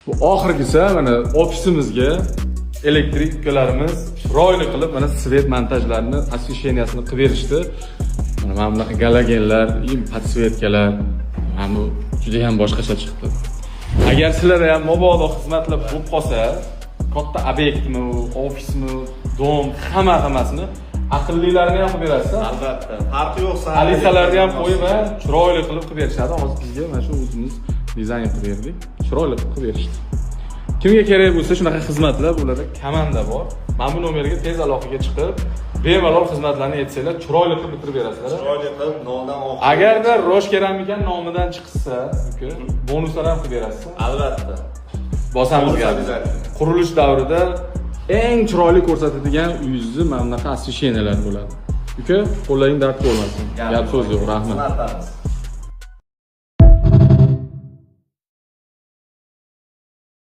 Bu oxirgisi mana ofisimizga elektrik ukalarimiz chiroyli qilib mana svet montajlarini, освещениясini qilib berishdi. Mana bunaqa galogenlar, podsvetkalar, mana bu juda ham boshqacha chiqdi. Agar sizlarda ham mabodo xizmatlar bo'lib qolsa, katta obyektmi, ofismi, dom, hammasini aqllilarini ham qilib berasiz. Albatta. Farqi yo'q. Alisalarni ham qo'yib, chiroyli qilib berishadi. Hozir bizga mana shu o'zimiz dizayn qilib berdik. Chiroyli qilib berishdi. Kimga kerak bo'lsa shunaqa xizmatlar, bularda komanda bor. Mana bu nomerga tez aloqaga chiqib, bemalol xizmatlarni aytsanglar, chiroyli qilib bitirib berasizlar. Chiroyli qilib noldan oxir. Agarda Rosh Keramikan nomidan chiqsa, bonuslar ham qilib berasiz. Albatta. Bosamiz gapni. Qurilish davrida eng chiroyli ko'rsatadigan uyingizni mana bunaqa освещениялар bo'ladi. Uka, qo'llaring dard ko'rmasin. Gap so'z yo'q, rahmat.